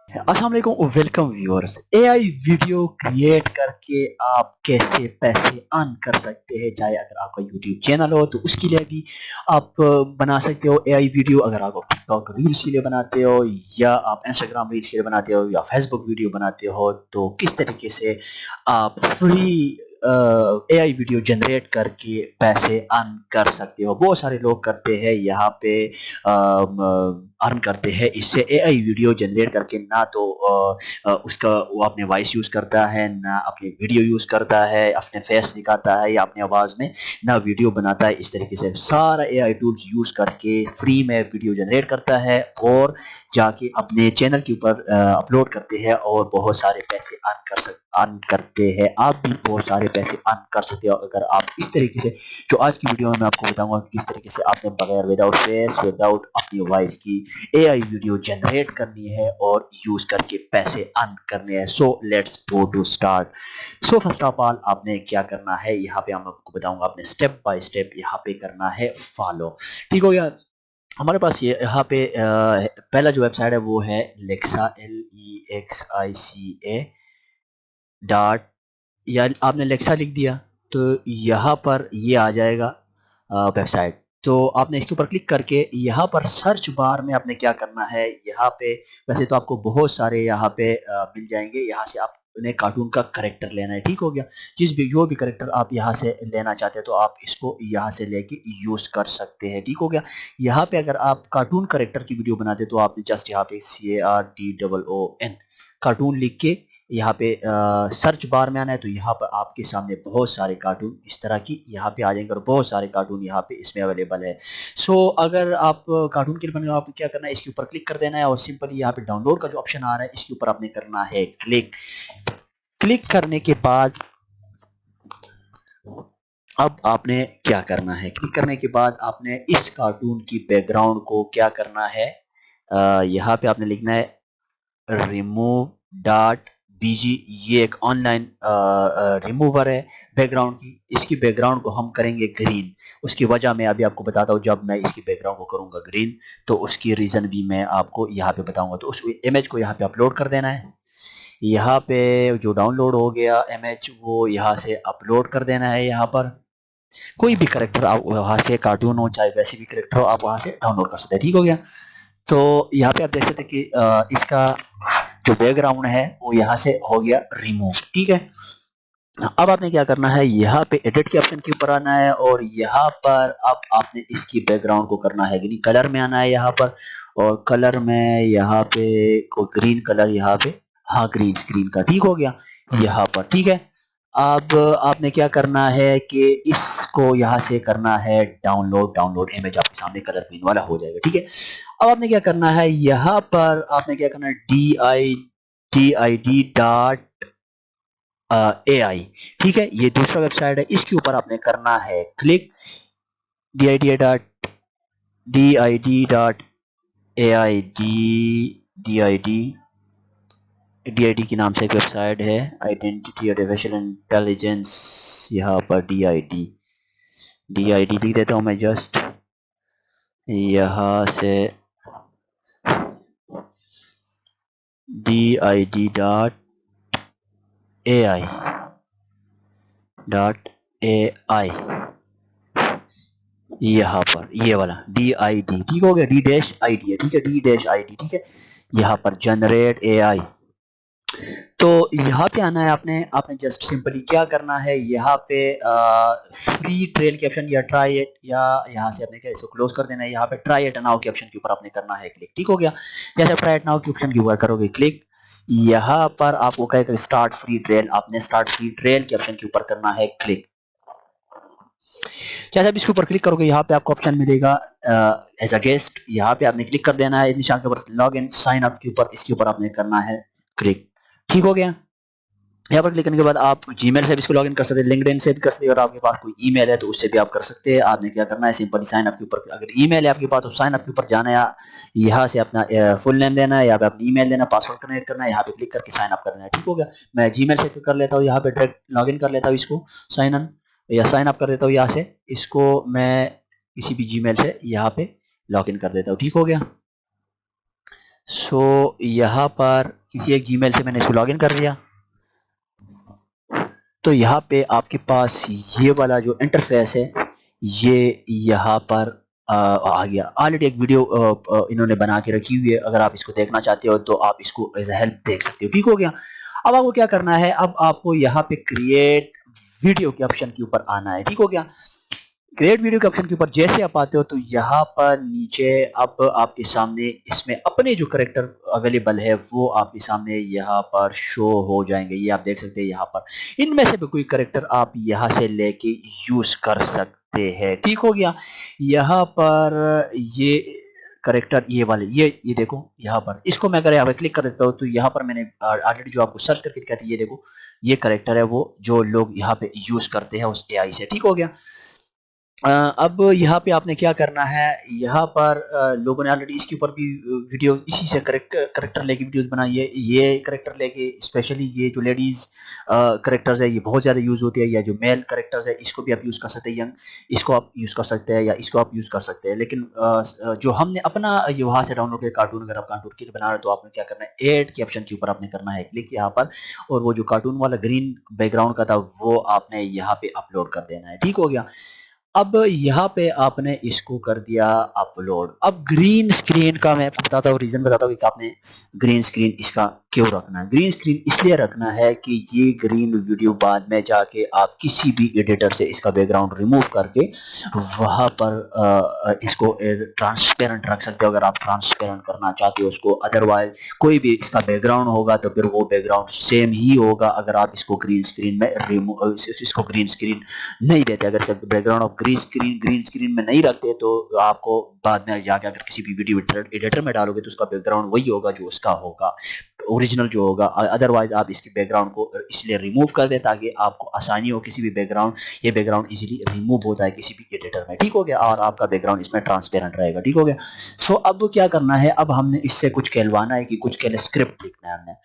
अस्सलाम वालेकुम welcome viewers. AI video create करके आप कैसे पैसे अर्न कर सकते हैं। चाहे अगर आपका यूट्यूब चैनल हो तो उसके लिए भी आप बना सकते हो एआई वीडियो। अगर आप टिकटॉक रील्स के लिए बनाते हो या आप इंस्टाग्राम रील्स के लिए बनाते हो या फेसबुक वीडियो बनाते हो तो किस तरीके से आप फ्री एआई वीडियो जनरेट करके पैसे अर्न कर सकते हो। बहुत सारे लोग करते हैं यहाँ पे अर्न करते हैं इससे। एआई वीडियो जनरेट करके ना तो उसका वो अपने वॉइस यूज करता है, ना अपनी वीडियो यूज करता है, अपने फेस दिखाता है या अपनी आवाज में, ना वीडियो बनाता है। इस तरीके से सारा एआई टूल्स यूज करके फ्री में वीडियो जनरेट करता है और जाके अपने चैनल के ऊपर अपलोड करते हैं और बहुत सारे पैसे अर्न करते हैं। आप भी बहुत सारे पैसे अर्न कर सकते हो अगर आप इस तरीके से, जो आज की वीडियो में मैं आपको बताऊंगा कि किस तरीके से आपने बगैर विदाउट फेस विदाउट अपनी वॉइस की एआई वीडियो जनरेट करनी है और यूज करके पैसे अर्न करने हैं। So let's go to start. So first of all आपने क्या करना है, यहाँ पे मैं आपको बताऊंगा, आपने स्टेप बाय स्टेप यहाँ पे करना है फॉलो। ठीक हो गया। हमारे पास ये यहाँ पे पहला जो वेबसाइट है वो है लेक्सा, LEXICA डॉट, या आपने लेक्सा लिख दिया तो यहाँ पर ये आ जाएगा वेबसाइट। तो आपने इसके ऊपर क्लिक करके यहाँ पर सर्च बार में आपने क्या करना है, यहाँ पे वैसे तो आपको बहुत सारे यहाँ पे मिल जाएंगे। यहाँ से आपने कार्टून का करेक्टर लेना है। ठीक हो गया। जो भी करेक्टर आप यहाँ से लेना चाहते हैं तो आप इसको यहाँ से लेके यूज कर सकते हैं। ठीक हो गया। यहाँ पे अगर आप कार्टून करेक्टर की वीडियो बनाते तो आपने जस्ट यहाँ पे CARTOON कार्टून लिख के यहाँ पे सर्च बार में आना है। तो यहाँ पर आपके सामने बहुत सारे कार्टून इस तरह की यहाँ पे आ जाएंगे और बहुत सारे कार्टून यहाँ पे इसमें अवेलेबल है। सो अगर आप कार्टून के लिए बने हो, आपको क्या करना है, इसके ऊपर क्लिक कर देना है और सिंपली यहाँ पे डाउनलोड का जो ऑप्शन आ रहा है इसके ऊपर आपने करना है क्लिक। क्लिक करने के बाद अब आपने क्या करना है, क्लिक करने के बाद आपने इस कार्टून की बैकग्राउंड को क्या करना है, यहाँ पे आपने लिखना है रिमूव डॉट बीजी। ये एक ऑनलाइन रिमूवर है बैकग्राउंड की। इसकी बैकग्राउंड को हम करेंगे ग्रीन। उसकी वजह मैं अभी आपको बताता हूँ। जब मैं इसकी बैकग्राउंड को करूंगा ग्रीन तो उसकी रीज़न भी मैं आपको यहाँ पे बताऊंगा। तो उस इमेज को यहाँ पे अपलोड कर देना है। यहाँ पे जो डाउनलोड हो गया इमेज वो यहाँ से अपलोड कर देना है। यहाँ पर कोई भी करेक्टर आप वहाँ से, कार्टून हो चाहे वैसे भी करेक्टर हो, आप वहाँ से डाउनलोड कर सकते हैं। ठीक हो गया। तो यहाँ पे आप देख सकते हैं कि इसका जो बैकग्राउंड है वो यहाँ से हो गया रिमूव। ठीक है। अब आपने क्या करना है, यहाँ पे एडिट के ऑप्शन के ऊपर आना है और यहाँ पर अब आपने इसकी बैकग्राउंड को करना है ग्रीन कलर में आना है यहाँ पर। और कलर में यहाँ पे को ग्रीन कलर यहाँ पे, हाँ ग्रीन स्क्रीन का। ठीक हो गया यहाँ पर। ठीक है। अब आपने क्या करना है कि इसको यहाँ से करना है डाउनलोड। डाउनलोड इमेज आपके सामने कलर ग्रीन वाला हो जाएगा। ठीक है। अब आपने क्या करना है, यहाँ पर आपने क्या करना है, DID डॉट AI। ठीक है। ये दूसरा वेबसाइट है, इसके ऊपर आपने करना है click. DID dot AI DID के नाम से एक वेबसाइट है, आइडेंटिटी आर्टिफिशियल इंटेलिजेंस। यहाँ पर DID लिख देता हूँ मैं जस्ट यहाँ से DID dot AI dot AI यहाँ पर ये वाला DID। ठीक हो गया। D-ID है। ठीक है। D-ID। ठीक है। यहाँ पर जनरेट AI। तो यहाँ पे आना है आपने। आपने जस्ट सिंपली क्या करना है, यहाँ पे फ्री ट्रेल के ऑप्शन या ट्राई इट, या यहाँ से आपने क्या इसको क्लोज कर देना है। यहाँ पे ट्राई इट नाउ के ऑप्शन के ऊपर आपने करना है क्लिक। ठीक हो गया। जैसे ट्राई इट नाउ के ऑप्शन के ऊपर करोगे क्लिक, यहाँ पर आपको कहेगा स्टार्ट फ्री ट्रेल। आपने स्टार्ट फ्री ट्रेल के ऑप्शन के ऊपर करना है क्लिक। जैसे आप इसके ऊपर क्लिक करोगे यहाँ पे आपको ऑप्शन मिलेगा एज अ गेस्ट। यहाँ पे आपने क्लिक कर देना है निशान के ऊपर, लॉग इन साइन अप के ऊपर, इसके ऊपर आपने करना है क्लिक। ठीक हो गया। यहाँ पर क्लिक करने के बाद आप जीमेल से भी इसको लॉगिन कर सकते हैं, लिंक्डइन से भी कर सकते हैं, और आपके पास कोई ईमेल है तो उससे भी आप कर सकते हैं। आपने क्या करना है, सिंपली साइन अप के ऊपर, अगर ईमेल है आपके पास तो साइन अप के ऊपर जाना है, यहाँ से अपना फुल नेम देना है, यहाँ पे अपनी ईमेल देना, पासवर्ड कनेक्ट करना है, यहाँ पे क्लिक करके साइन अप करना है। ठीक हो गया। मैं जीमेल से कर लेता हूँ, यहाँ पे डायरेक्ट लॉगिन कर लेता हूँ इसको, साइन इन या साइन अप कर देता हूँ यहाँ से। इसको मैं किसी भी जीमेल से यहाँ पे लॉगिन कर देता हूँ। ठीक हो गया। सो यहाँ पर किसी एक जीमेल से मैंने इसको लॉगिन कर लिया, तो यहाँ पे आपके पास ये वाला जो इंटरफेस है ये यहाँ पर आ गया। ऑलरेडी एक वीडियो इन्होंने बना के रखी हुई है, अगर आप इसको देखना चाहते हो तो आप इसको एज ए हेल्प देख सकते हो। ठीक हो गया। अब आपको क्या करना है, अब आपको यहाँ पे क्रिएट वीडियो के ऑप्शन के ऊपर आना है। ठीक हो गया। क्रिएट वीडियो के ऑप्शन के ऊपर जैसे आप आते हो तो यहाँ पर नीचे अब आपके सामने इसमें अपने जो करेक्टर अवेलेबल है वो आपके सामने यहाँ पर शो हो जाएंगे। ये आप देख सकते हैं यहाँ पर, इनमें से भी कोई करेक्टर आप यहाँ से लेके यूज कर सकते हैं। ठीक हो गया। यहाँ पर ये करेक्टर ये वाले ये देखो यहाँ पर, इसको मैं अगर यहाँ पर क्लिक कर देता हूँ तो यहाँ पर मैंने ऑलरेडी जो आपको सर्च करके दिखाया था, ये देखो ये करेक्टर है वो जो लोग यहाँ पे यूज करते हैं उस एआई से। ठीक हो गया। अब यहाँ पे आपने क्या करना है, यहाँ पर लोगों ने ऑलरेडी इसके ऊपर भी वीडियो इसी से करेक्टर लेके वीडियोस बनाई है। ये करेक्टर लेके स्पेशली ये जो लेडीज करेक्टर्स है ये बहुत ज़्यादा यूज़ होती है, या जो मेल करेक्टर्स है इसको भी आप यूज़ कर सकते हैं, यंग इसको आप यूज़ कर सकते हैं या इसको आप यूज़ कर सकते हैं। लेकिन जो हमने अपना ये वहाँ से डाउनलोड किया कार्टून, अगर आप कार्टून के बना रहे हो तो आपने क्या करना है, ऐड के ऑप्शन के ऊपर आपने करना है क्लिक यहाँ पर, और वो जो कार्टून वाला ग्रीन बैकग्राउंड का था वो आपने यहाँ पे अपलोड कर देना है। ठीक हो गया। अब यहाँ पे आपने इसको कर दिया अपलोड। अब ग्रीन स्क्रीन का मैं आपको बताता हूँ, रीजन बताता हूँ कि आपने ग्रीन स्क्रीन इसका क्यों रखना है। ग्रीन स्क्रीन इसलिए रखना है कि ये ग्रीन वीडियो बाद में जाके आप किसी भी एडिटर से इसका बैकग्राउंड रिमूव करके वहां पर इसको एज ट्रांसपेरेंट रख सकते हो, अगर आप ट्रांसपेरेंट करना चाहते हो उसको। अदरवाइज कोई भी इसका बैकग्राउंड होगा तो फिर वो बैकग्राउंड सेम ही होगा अगर आप इसको ग्रीन स्क्रीन में रिमूव इसको ग्रीन स्क्रीन नहीं देते। अगर बैकग्राउंड ऑफ ग्रीन स्क्रीन में नहीं रखते तो आपको बाद में जाके अगर किसी भी वीडियो एडिटर में डालोगे तो उसका बैकग्राउंड वही होगा जो उसका होगा ओरिजिनल जो होगा। अदरवाइज आप इसके बैकग्राउंड को इसलिए रिमूव कर दें ताकि आपको आसानी हो किसी भी बैकग्राउंड, ये बैकग्राउंड इजीली रिमूव होता है किसी भी एडिटर में। ठीक हो गया। और आपका बैकग्राउंड इसमें ट्रांसपेरेंट रहेगा। ठीक हो गया। सो अब क्या करना है, अब हमने इससे कुछ कहलवाना है कि कुछ कहले स्क्रिप्ट लिखना है हमने।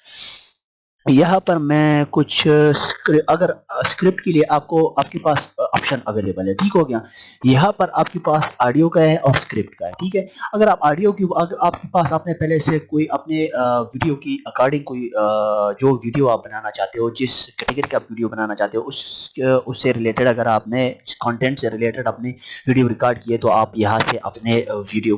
यहाँ पर मैं कुछ अगर स्क्रिप्ट के लिए आपको आपके पास ऑप्शन अवेलेबल है। ठीक हो गया। यहाँ पर आपके पास ऑडियो का है और स्क्रिप्ट का है। ठीक है। अगर आप ऑडियो की, अगर आपके पास आपने पहले से कोई अपने वीडियो की अकॉर्डिंग कोई जो वीडियो आप बनाना चाहते हो, जिस कैटेगरी का आप वीडियो बनाना चाहते हो उससे रिलेटेड अगर आपने कंटेंट से रिलेटेड अपनी वीडियो रिकॉर्ड किए तो आप यहाँ से अपने वीडियो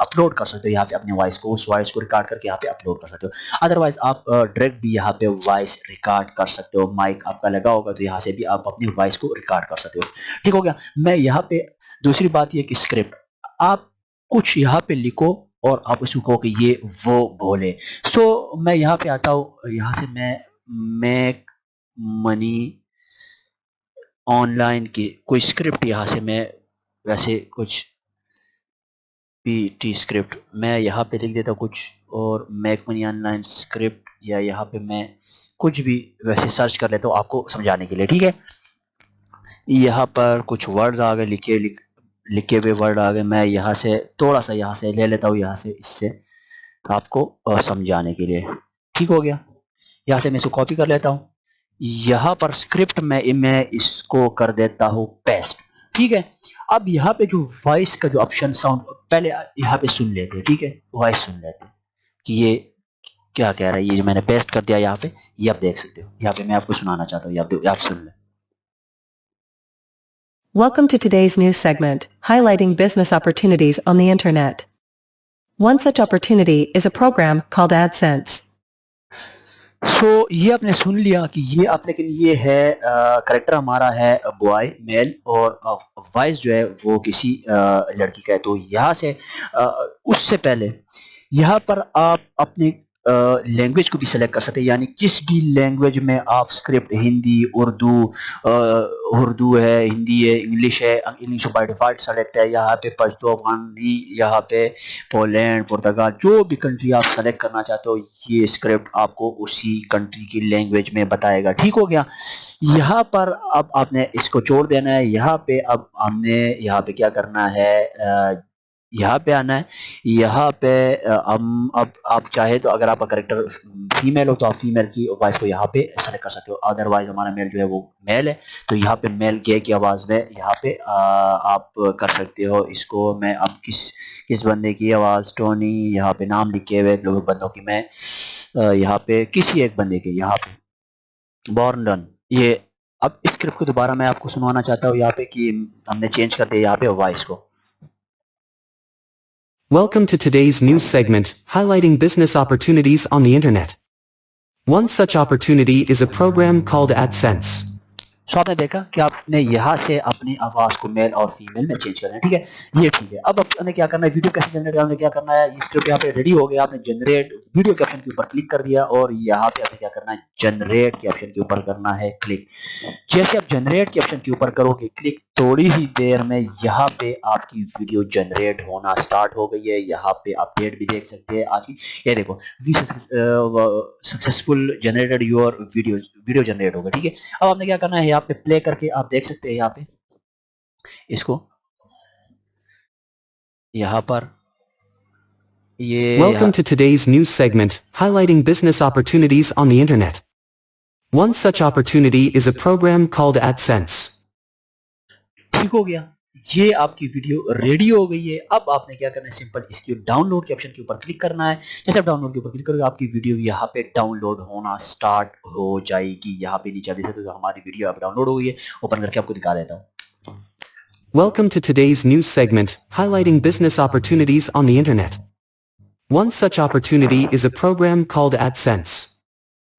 अपलोड कर सकते हो। यहाँ पे अपने वॉइस को, उस वॉइस को रिकॉर्ड करके यहाँ पे अपलोड कर सकते हो। अदरवाइज आप डायरेक्ट भी यहाँ पे वॉइस रिकॉर्ड कर सकते हो। माइक आपका लगा होगा तो यहाँ से भी आप अपनी वॉइस को रिकॉर्ड कर सकते हो। ठीक हो गया। मैं यहाँ पे दूसरी बात ये कि स्क्रिप्ट आप कुछ यहाँ पे लिखो और आप उसको कहो कि ये वो बोले। सो मैं यहाँ पे आता हूँ, यहाँ से मैं मेक मनी ऑनलाइन की कोई स्क्रिप्ट यहाँ से मैं वैसे कुछ पीटी स्क्रिप्ट मैं यहाँ पे लिख देता हूँ कुछ, और मेक मनी ऑनलाइन स्क्रिप्ट, या यहाँ पे मैं कुछ भी वैसे सर्च कर लेता हूँ आपको समझाने के लिए। ठीक है। यहाँ पर कुछ वर्ड आ गए, लिखे हुए वर्ड आ गए। मैं यहाँ से थोड़ा सा यहाँ से ले लेता हूँ, यहाँ से इससे आपको समझाने के लिए। ठीक हो गया। यहाँ से मैं इसको कॉपी कर लेता हूँ। यहाँ पर स्क्रिप्ट में मैं इसको कर देता हूँ पेस्ट। ठीक है। अब यहाँ पे जो वॉइस का जो ऑप्शन साउंड पहले यहाँ पे सुन लेते हैं। ठीक है। वॉइस सुन लेते हैं कि ये क्या कह रहा है। ये जो मैंने पेस्ट कर दिया यहाँ पे, ये आप देख सकते हो। यहाँ पे मैं आपको सुनाना चाहता हूँ, आप सुन लें। Welcome to today's news segment, highlighting business opportunities on the internet. One such opportunity is a program called AdSense. ये आपने सुन लिया कि ये आप, लेकिन ये है करेक्टर हमारा है बॉय मेल, और वॉइस जो है वो किसी लड़की का है। तो यहाँ से उससे पहले यहाँ पर आप अपनी लैंग्वेज को भी सेलेक्ट कर सकते हैं, यानी किस भी लैंग्वेज में आप स्क्रिप्ट, हिंदी, उर्दू है, हिंदी है, इंग्लिश है। इंग्लिश बाय डिफॉल्ट सेलेक्ट है। यहाँ पे पश्तो, अफगानी, यहाँ पे पोलैंड, पुर्तगाल, जो भी कंट्री आप सेलेक्ट करना चाहते हो ये स्क्रिप्ट आपको उसी कंट्री की लैंग्वेज में बताएगा। ठीक हो गया। यहाँ पर अब आपने इसको छोड़ देना है। यहाँ पे अब हमने यहाँ पे क्या करना है, यहाँ पे आना है। यहाँ पे हम अब आप चाहे तो अगर आपका करेक्टर फीमेल हो तो आप फीमेल की वॉइस को यहाँ पे सेलेक्ट कर सकते हो। अदरवाइज हमारा मेल जो है वो मेल है, तो यहाँ पे मेल गे की आवाज़ में यहाँ पे आप कर सकते हो इसको। मैं अब किस बंदे की आवाज़, टोनी, यहाँ पे नाम लिखे हुए लोग बंदों की, मैं यहाँ पे किसी एक बंदे के यहाँ पे बॉर्न डन। ये अब इस स्क्रिप्ट को दोबारा मैं आपको सुनवाना चाहता हूँ यहाँ पे कि हमने चेंज कर दिया यहाँ पे वॉइस को। Welcome to today's news segment, highlighting business opportunities on the internet. One such opportunity is a program called AdSense. सो आपने देखा कि आपने यहाँ से अपनी आवाज़ को मेल और फीमेल में चेंज करना है, ठीक है, ये ठीक है। अब आपने क्या करना है, वीडियो कैसे जनरेट करना है, क्या करना है, इस स्क्रिप्ट यहाँ पे रेडी हो गया, आपने जनरेट वीडियो के ऑप्शन के ऊपर क्लिक कर दिया और यहाँ पे आपने क्या करना है, जनरेट के ऑप्शन के ऊपर करना है क्लिक। जैसे आप जनरेट के ऑप्शन के ऊपर करोगे क्लिक, थोड़ी ही देर में यहाँ पे आपकी वीडियो जनरेट होना स्टार्ट हो गई है। यहाँ पे आप डेट भी देख सकते हैं आज की, ये देखो we successful generated your video generate होगा, ठीक है। अब आपने क्या करना है, यहाँ पे प्ले करके आप देख सकते हैं यहाँ पे इसको, यहाँ पर ये Welcome to today's news segment, highlighting business opportunities on the internet. One such opportunity is a program called AdSense. ठीक हो गया, ये आपकी वीडियो रेडी हो गई है। अब आपने क्या करना है, सिंपल इसकी डाउनलोड के ऑप्शन के ऊपर क्लिक करना है। जैसे आप डाउनलोड के ऊपर क्लिक करोगे आपकी वीडियो यहाँ पे डाउनलोड होना स्टार्ट हो जाएगी। यहाँ पे नीचे देख सकते हो हमारी वीडियो अब डाउनलोड हो गई है, ओपन करके आपको दिखा देता हूँ। Welcome to today's news segment, highlighting business opportunities on the internet. One such opportunity is a program called AdSense.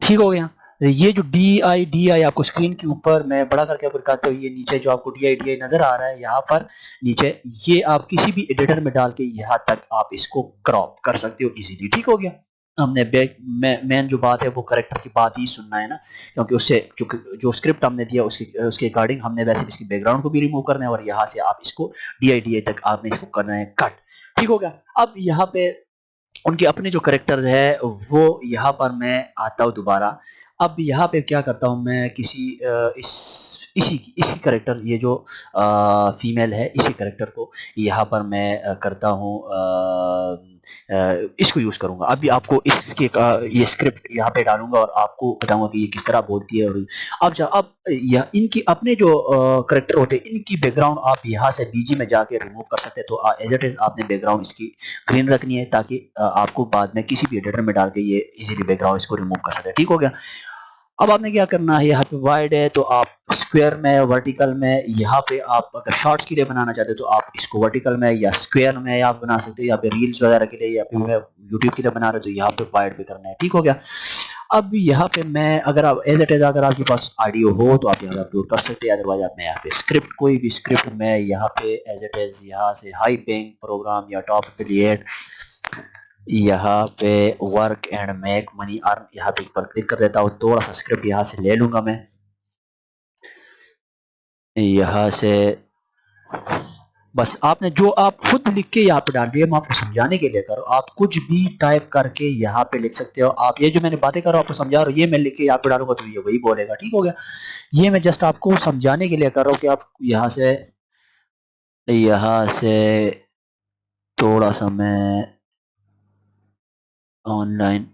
ठीक हो गया, ये जो DI आपको स्क्रीन के ऊपर मैं बड़ा करके आपको दिखाता हूँ, ये नीचे जो आपको DI नजर आ रहा है यहाँ पर नीचे, ये आप किसी भी एडिटर में डाल के यहाँ तक आप इसको क्रॉप कर सकते हो इजीली। ठीक हो गया, हमने मेन जो बात है वो करेक्टर की बात ही सुनना है ना, क्योंकि उससे जो स्क्रिप्ट हमने दिया उसके अकॉर्डिंग हमने वैसे इसकी बैकग्राउंड को भी रिमूव करना है और यहाँ से आप इसको DI तक आपने इसको करना है कट। ठीक हो गया, अब यहाँ पे उनके अपने जो करेक्टर है वो यहाँ पर मैं आता हूँ दोबारा। अब यहाँ पे क्या करता हूँ मैं, किसी इसी करेक्टर, ये जो फीमेल है इसी करेक्टर को यहाँ पर मैं करता हूँ, इसको यूज़ करूँगा। अभी आपको इसके ये स्क्रिप्ट यहाँ पे डालूंगा और आपको बताऊंगा कि ये किस तरह बोलती है। और अब इनकी अपने जो करेक्टर होते हैं इनकी बैकग्राउंड आप यहाँ से बीजी में जाके रिमूव कर सकते हैं। तो एज इट इज आपने बैकग्राउंड इसकी ग्रीन रखनी है ताकि आपको बाद में किसी भी एडिटर में डाल के ये इजीली बैकग्राउंड इसको रिमूव कर सकते हैं। ठीक हो गया, अब आपने क्या करना है, यहाँ पे वाइड है तो आप स्क्वायर में, वर्टिकल में, यहाँ पे आप अगर शॉर्ट्स के लिए बनाना चाहते हो तो आप इसको वर्टिकल में या स्क्वायर में आप बना सकते हो, या फिर रील्स वगैरह के लिए या फिर यूट्यूब के लिए बना रहे हो तो यहाँ पे वाइड पे करना है। ठीक हो गया, अब यहाँ पे मैं अगर आप एज इट इज अगर आपके पास ऑडियो हो तो आप यहाँ पे अपलोड कर सकते हैं, अदरवाइज आप मैं यहाँ पे स्क्रिप्ट, कोई भी स्क्रिप्ट में यहाँ पे एज इट इज यहाँ से हाई पेइंग प्रोग्राम या टॉप एफिलिएट, यहाँ पे work and make money earn, यहाँ पे पर क्लिक कर देता हूँ। थोड़ा सा स्क्रिप्ट यहाँ से ले लूंगा मैं, यहाँ से बस आपने जो आप खुद लिख के यहाँ पे डाल दिया, मैं आपको समझाने के लिए करो, आप कुछ भी टाइप करके यहाँ पे लिख सकते हो। आप ये जो मैंने बातें कर रहा हूँ आपको समझा रहा हूँ, ये मैं लिख के यहाँ पे डालूंगा तो ये वही बोलेगा। ठीक हो गया, ये मैं जस्ट आपको समझाने के लिए कर रहा हूँ कि आप यहाँ से थोड़ा सा मैं ऑनलाइन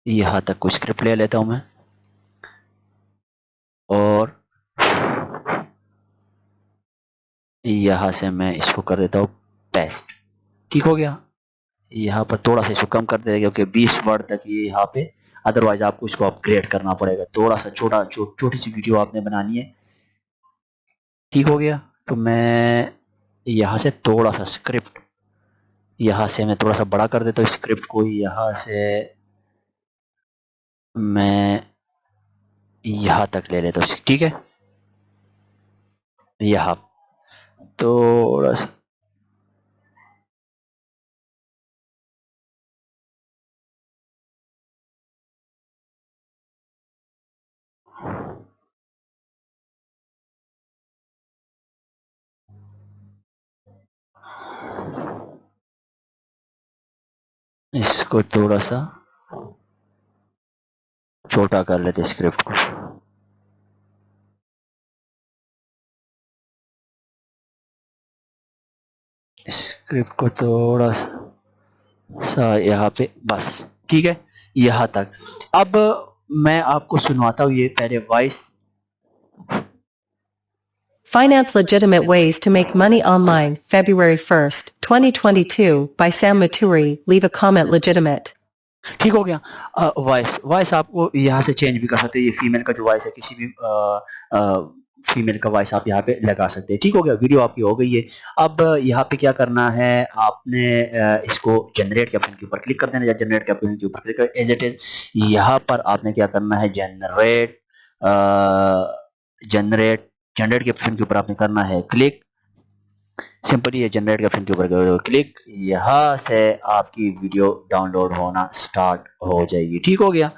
यहाँ तक कोई स्क्रिप्ट ले लेता हूँ मैं और यहाँ से मैं इसको कर देता हूँ पेस्ट। ठीक हो गया, यहाँ पर थोड़ा सा इसको कम कर देगा क्योंकि 20 वर्ड तक ये यहाँ पे, अदरवाइज आपको इसको अपग्रेड करना पड़ेगा। थोड़ा सा छोटी सी वीडियो आपने बनानी है। ठीक हो गया, तो मैं यहाँ से थोड़ा सा स्क्रिप्ट यहाँ से मैं थोड़ा सा बड़ा कर देता हूँ स्क्रिप्ट को, यहाँ से मैं यहाँ तक ले लेता हूँ। ठीक है, यहाँ थोड़ा सा इसको थोड़ा सा छोटा कर लेते स्क्रिप्ट को। स्क्रिप्ट को थोड़ा सा यहाँ पे, बस ठीक है, यहाँ तक। अब मैं आपको सुनवाता हूँ ये पहले voice. Finance Legitimate Ways to Make Money Online, February 1st, 2022, by Sam Maturi. Leave a comment legitimate. ठीक हो गया। वॉइस वॉइस आपको यहाँ से चेंज भी कर सकते हैं। ये फीमेल का जो वॉइस है, किसी भी फीमेल का वॉइस आप यहाँ पे लगा सकते हैं। ठीक हो गया, वीडियो आपकी हो गई है। अब यहाँ पे क्या करना है, आपने इसको जनरेट के ऑप्शन के ऊपर क्लिक कर देना, या जनरेट के ऑप्शन के ऊपर क्लिक कर एज इट इज। यहाँ पर आपने क्या करना है, जनरेट जनरेट जनरेट के ऑप्शन के ऊपर आपने करना है क्लिक। सिंपली ये जनरेट के ऑप्शन के ऊपर क्लिक, यहाँ से आपकी वीडियो डाउनलोड होना स्टार्ट हो जाएगी। ठीक हो गया।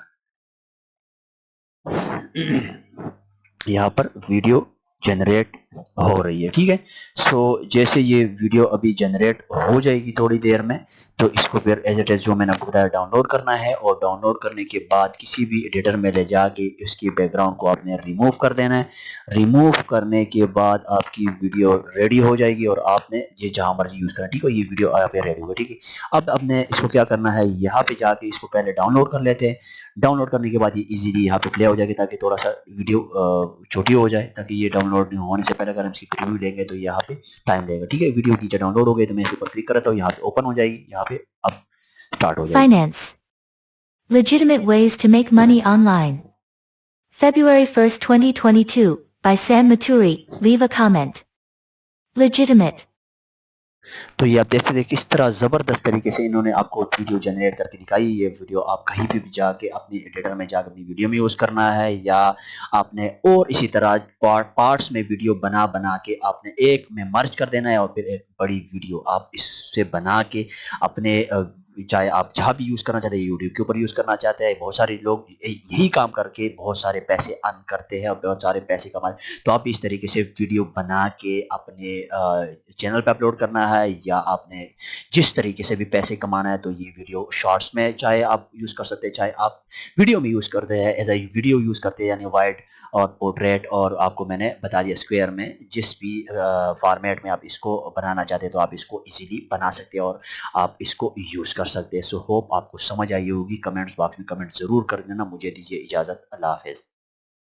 यहाँ पर वीडियो जनरेट हो रही है। ठीक है, सो जैसे ये वीडियो अभी जनरेट हो जाएगी थोड़ी देर में, तो इसको फिर एज इट इज जो मैंने आपको बताया डाउनलोड करना है, और डाउनलोड करने के बाद किसी भी एडिटर में ले जाके इसकी बैकग्राउंड को आपने रिमूव कर देना है। रिमूव करने के बाद आपकी वीडियो रेडी हो जाएगी, और आपने ये जहां मर्जी यूज करना। ठीक है, ये वीडियो यहाँ पे रेडी होगी। ठीक है, अब आपने इसको क्या करना है, यहाँ पे जाके इसको पहले डाउनलोड कर लेते हैं। डाउनलोड करने के बाद ये इजीली यहाँ पे प्ले हो जाएगी, ताकि थोड़ा सा वीडियो छोटी हो जाए, ताकि ये डाउनलोड होने से पहले अगर हम इसकी प्रीव्यू लेंगे तो यहाँ पे टाइम लगेगा। ठीक है, वीडियो नीचे डाउनलोड हो गई तो मैं इसके ऊपर क्लिक करता हूँ, यहाँ पे ओपन हो जाएगी। यहाँ पे अब स्टार्ट हो जाएगी। Finance. Legitimate Ways to Make Money Online. February 1st, 2022, by Sam Maturi. Leave a comment. Legitimate. तो ये आप देख सकते हैं किस तरह ज़बरदस्त तरीके से इन्होंने आपको वीडियो जनरेट करके दिखाई। ये वीडियो आप कहीं पे भी जाके अपनी एडिटर में जाकर अपनी वीडियो में यूज़ करना है, या आपने और इसी तरह पार्ट्स में वीडियो बना बना के आपने एक में मर्ज कर देना है, और फिर एक बड़ी वीडियो आप इससे बना के अपने चाहे आप जहाँ भी यूज़ करना चाहते हैं, यूट्यूब के ऊपर यूज़ करना चाहते हैं। बहुत सारे लोग यही काम करके बहुत सारे पैसे अर्न करते हैं और बहुत सारे पैसे कमाते। तो आप इस तरीके से वीडियो बना के अपने चैनल पे अपलोड करना है, या आपने जिस तरीके से भी पैसे कमाना है, तो ये वीडियो शॉर्ट्स में चाहे आप यूज़ कर सकते हैं, चाहे आप वीडियो में यूज़ करते हैं, एज ए वीडियो यूज़ करते हैं, यानी वाइड और पोर्ट्रेट, और आपको मैंने बता दिया स्क्वायर में, जिस भी फॉर्मेट में आप इसको बनाना चाहते हैं तो आप इसको इजीली बना सकते हैं और आप इसको यूज़ कर सकते हैं। सो होप आपको समझ आई होगी। कमेंट्स बॉक्स में कमेंट ज़रूर कर देना। मुझे दीजिए इजाज़त। अल्लाह हाफ़िज़।